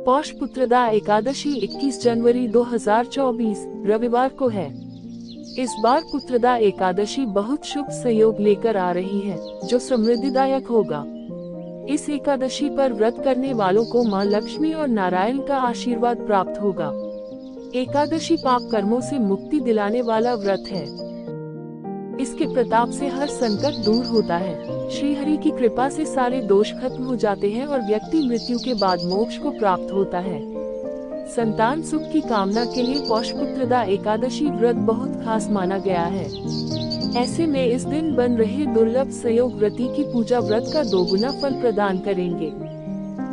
पौष पुत्रदा एकादशी 21 जनवरी 2024 रविवार को है। इस बार पुत्रदा एकादशी बहुत शुभ संयोग लेकर आ रही है, जो समृद्धिदायक होगा। इस एकादशी पर व्रत करने वालों को मां लक्ष्मी और नारायण का आशीर्वाद प्राप्त होगा। एकादशी पाप कर्मों से मुक्ति दिलाने वाला व्रत है। इसके प्रताप से हर संकट दूर होता है। श्री हरि की कृपा से सारे दोष खत्म हो जाते हैं और व्यक्ति मृत्यु के बाद मोक्ष को प्राप्त होता है। संतान सुख की कामना के लिए पौष पुत्रदा एकादशी व्रत बहुत खास माना गया है। ऐसे में इस दिन बन रहे दुर्लभ संयोग व्रती की पूजा व्रत का दोगुना फल प्रदान करेंगे।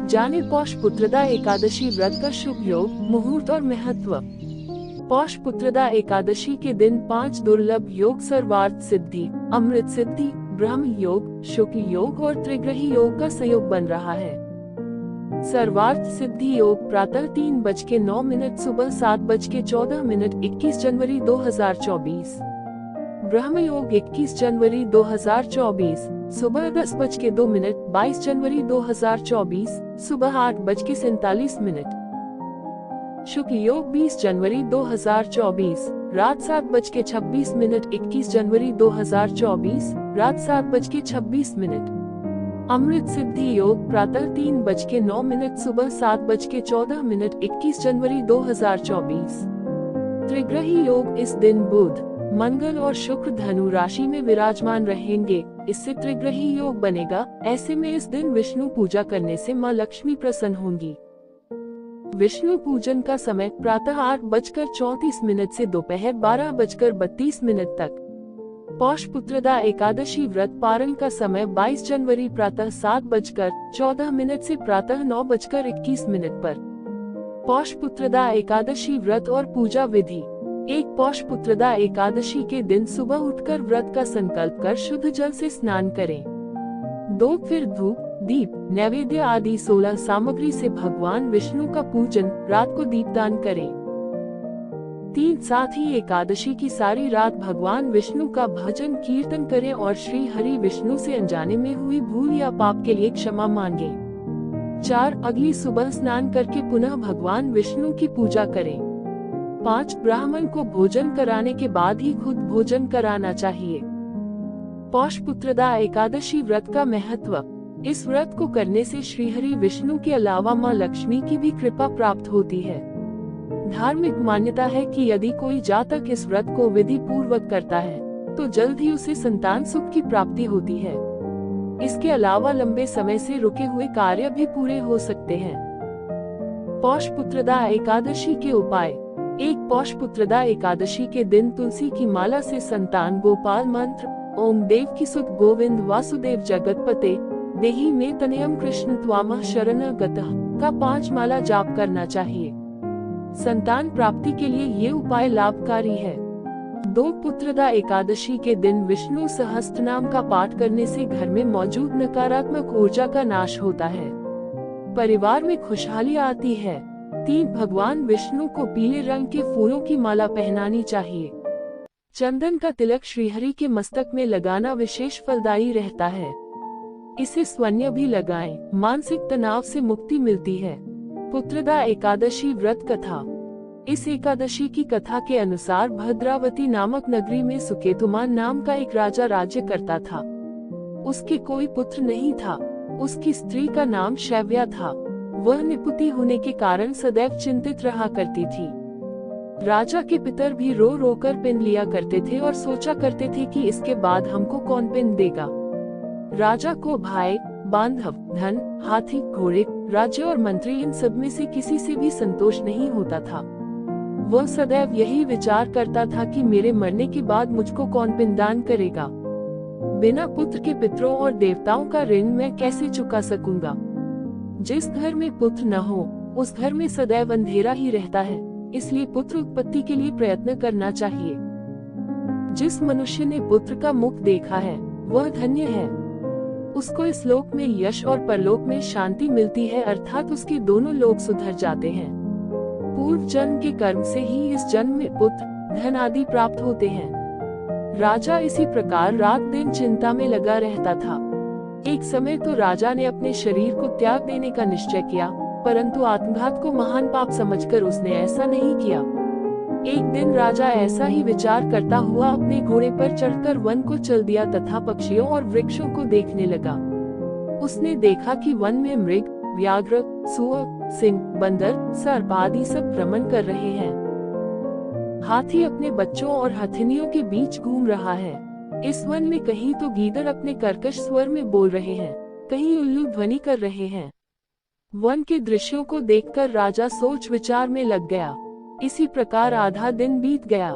जाने पौष पुत्रदा एकादशी व्रत का शुभ योग, मुहूर्त और महत्व। पौष पुत्रदा एकादशी के दिन 5 दुर्लभ योग सर्वार्थ सिद्धि, अमृत सिद्धि, ब्रह्म योग, शुक्ल योग और त्रिग्रही योग का संयोग बन रहा है। सर्वार्थ सिद्धि योग प्रातः 3:09 सुबह 7:14 21 जनवरी 2024। ब्रह्म योग 21 जनवरी 2024 सुबह 10:02 22 जनवरी 2024 सुबह 8:47। शुक्ल योग 20 जनवरी 2024 रात 7:26 21 जनवरी 2024 रात 7:26। अमृत सिद्धि योग प्रातः 3:09 सुबह 7:14 21 जनवरी 2024। त्रिग्रही योग इस दिन बुध, मंगल और शुक्र धनु राशि में विराजमान रहेंगे, इससे त्रिग्रही योग बनेगा। ऐसे में इस दिन विष्णु पूजा करने से मां लक्ष्मी प्रसन्न होंगी। विष्णु पूजन का समय प्रातः 8:34 से दोपहर 12:32 तक। पौष पुत्रदा एकादशी व्रत पारण का समय 22 जनवरी प्रातः 7:14 से प्रातः 9:21 पर। पौष पुत्रदा एकादशी व्रत और पूजा विधि। 1 पौष पुत्रदा एकादशी के दिन सुबह उठकर व्रत का संकल्प कर शुद्ध जल से स्नान करें। 2 फिर धूप, दीप, नैवेद्य आदि 16 सामग्री से भगवान विष्णु का पूजन, रात को दीपदान करें। 3 साथ ही एकादशी की सारी रात भगवान विष्णु का भजन कीर्तन करें और श्री हरि विष्णु से अनजाने में हुई भूल या पाप के लिए क्षमा मांगे। 4 अगली सुबह स्नान करके पुनः भगवान विष्णु की पूजा करें। 5 ब्राह्मण को भोजन कराने के बाद ही खुद भोजन कराना चाहिए। पौष पुत्रदा एकादशी व्रत का महत्व। इस व्रत को करने से श्री हरि विष्णु के अलावा मां लक्ष्मी की भी कृपा प्राप्त होती है। धार्मिक मान्यता है कि यदि कोई जातक इस व्रत को विधि पूर्वक करता है तो जल्द ही उसे संतान सुख की प्राप्ति होती है। इसके अलावा लंबे समय से रुके हुए कार्य भी पूरे हो सकते हैं। पौष पुत्रदा एकादशी के उपाय। 1 पौष पुत्रदा एकादशी के दिन तुलसी की माला से संतान गोपाल मंत्र ओम देवकी सुत गोविंद वासुदेव जगतपते देहि मे तनयम कृष्ण त्वामः शरणं गतः का 5 माला जाप करना चाहिए। संतान प्राप्ति के लिए ये उपाय लाभकारी है। 2 पुत्रदा एकादशी के दिन विष्णु सहस्त्रनाम का पाठ करने से घर में मौजूद नकारात्मक ऊर्जा का नाश होता है, परिवार में खुशहाली आती है। 3 भगवान विष्णु को पीले रंग के फूलों की माला पहनानी चाहिए। चंदन का तिलक श्रीहरि के मस्तक में लगाना विशेष फलदायी रहता है। इसे स्वन्य भी लगाएं, मानसिक तनाव से मुक्ति मिलती है। पुत्रदा एकादशी व्रत कथा। इस एकादशी की कथा के अनुसार भद्रावती नामक नगरी में सुकेतुमान नाम का एक राजा राज्य करता था। उसके कोई पुत्र नहीं था। उसकी स्त्री का नाम शैव्या था। वह निपुति होने के कारण सदैव चिंतित रहा करती थी। राजा के पितर भी रो रो कर पिंड लिया करते थे और सोचा करते थे कि इसके बाद हमको कौन पिंड देगा। राजा को भाई, बांधव, धन, हाथी, घोड़े, राज्य और मंत्री इन सब में से किसी से भी संतोष नहीं होता था। वह सदैव यही विचार करता था कि मेरे मरने के बाद मुझको कौन पिंडदान करेगा। बिना पुत्र के पितरों और देवताओं का ऋण मैं कैसे चुका सकूंगा। जिस घर में पुत्र न हो उस घर में सदैव अंधेरा ही रहता है, इसलिए पुत्र उत्पत्ति के लिए प्रयत्न करना चाहिए। जिस मनुष्य ने पुत्र का मुख देखा है वह धन्य है। उसको इस लोक में यश और परलोक में शांति मिलती है, अर्थात उसके दोनों लोक सुधर जाते हैं। पूर्व जन्म के कर्म से ही इस जन्म में पुत्र, धन आदि प्राप्त होते हैं। राजा इसी प्रकार रात दिन चिंता में लगा रहता था। एक समय तो राजा ने अपने शरीर को त्याग देने का निश्चय किया, परंतु आत्मघात को महान पाप समझकर उसने ऐसा नहीं किया। एक दिन राजा ऐसा ही विचार करता हुआ अपने घोड़े पर चढ़कर वन को चल दिया तथा पक्षियों और वृक्षों को देखने लगा। उसने देखा कि वन में मृग, व्याघ्र, सुअर, सिंह, बंदर, सर्प आदि सब भ्रमण कर रहे हैं। हाथी अपने बच्चों और हथिनियों के बीच घूम रहा है। इस वन में कहीं तो गीदड़ अपने कर्कश स्वर में बोल रहे हैं, कहीं उल्लू ध्वनि कर रहे हैं। वन के दृश्यों को देखकर राजा सोच विचार में लग गया। इसी प्रकार आधा दिन बीत गया।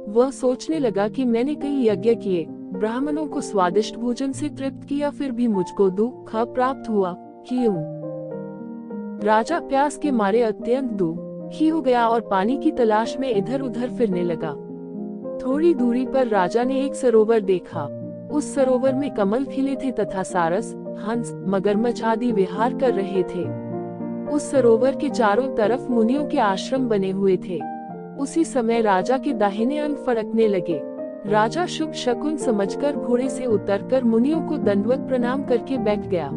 वह सोचने लगा कि मैंने कई यज्ञ किए, ब्राह्मणों को स्वादिष्ट भोजन से तृप्त किया, फिर भी मुझको दुख प्राप्त हुआ, क्यों? राजा प्यास के मारे अत्यंत दुखी हो गया और पानी की तलाश में इधर उधर फिरने लगा। थोड़ी दूरी पर राजा ने एक सरोवर देखा। उस सरोवर में कमल खिले थे तथा सारस, हंस, मगरमच्छ आदि विहार कर रहे थे। उस सरोवर के चारों तरफ मुनियों के आश्रम बने हुए थे। उसी समय राजा के दाहिने अंग फड़कने लगे। राजा शुभ शकुन समझकर घोड़े से उतरकर मुनियों को दंडवत प्रणाम करके बैठ गया।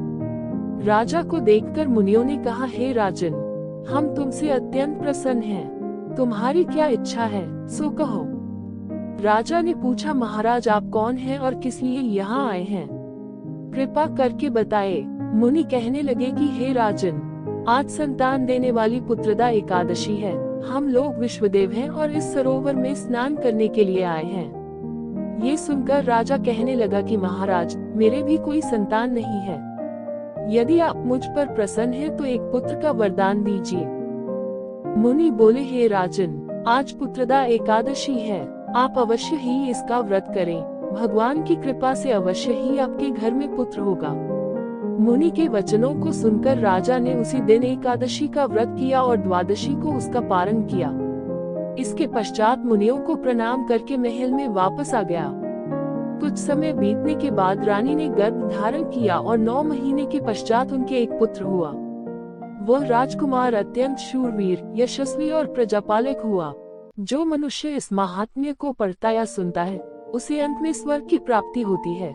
राजा को देखकर मुनियों ने कहा, हे राजन, हम तुमसे अत्यंत प्रसन्न हैं। तुम्हारी क्या इच्छा है, सो कहो। राजा ने पूछा, महाराज आप कौन हैं और किस लिए यहाँ आए हैं? कृपा करके बताए। मुनि कहने लगे कि हे राजन, आज संतान देने वाली पुत्रदा एकादशी है। हम लोग विश्वदेव हैं और इस सरोवर में स्नान करने के लिए आए हैं। ये सुनकर राजा कहने लगा कि महाराज, मेरे भी कोई संतान नहीं है। यदि आप मुझ पर प्रसन्न हैं तो एक पुत्र का वरदान दीजिए। मुनि बोले, हे राजन, आज पुत्रदा एकादशी है, आप अवश्य ही इसका व्रत करें। भगवान की कृपा से अवश्य ही आपके घर में पुत्र होगा। मुनि के वचनों को सुनकर राजा ने उसी दिन एकादशी का व्रत किया और द्वादशी को उसका पारण किया। इसके पश्चात मुनियों को प्रणाम करके महल में वापस आ गया। कुछ समय बीतने के बाद रानी ने गर्भ धारण किया और 9 महीने के पश्चात उनके एक पुत्र हुआ। वह राजकुमार अत्यंत शूरवीर, यशस्वी और प्रजापालक हुआ। जो मनुष्य इस महात्म्य को पढ़ता या सुनता है, उसे अंत में स्वर्ग की प्राप्ति होती है।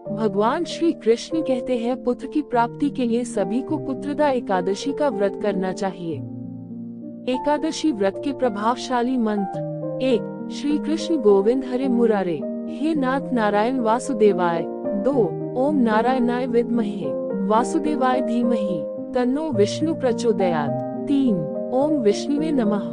भगवान श्री कृष्ण कहते हैं, पुत्र की प्राप्ति के लिए सभी को पुत्रदा एकादशी का व्रत करना चाहिए। एकादशी व्रत के प्रभावशाली मंत्र। 1. श्री कृष्ण गोविंद हरे मुरारे, हे नाथ नारायण वासुदेवाय। 2. ओम नारायणाय विद्महे वासुदेवाय धीमहि, तन्नो विष्णु प्रचोदयात्। 3. ओम विष्णुवे नमः।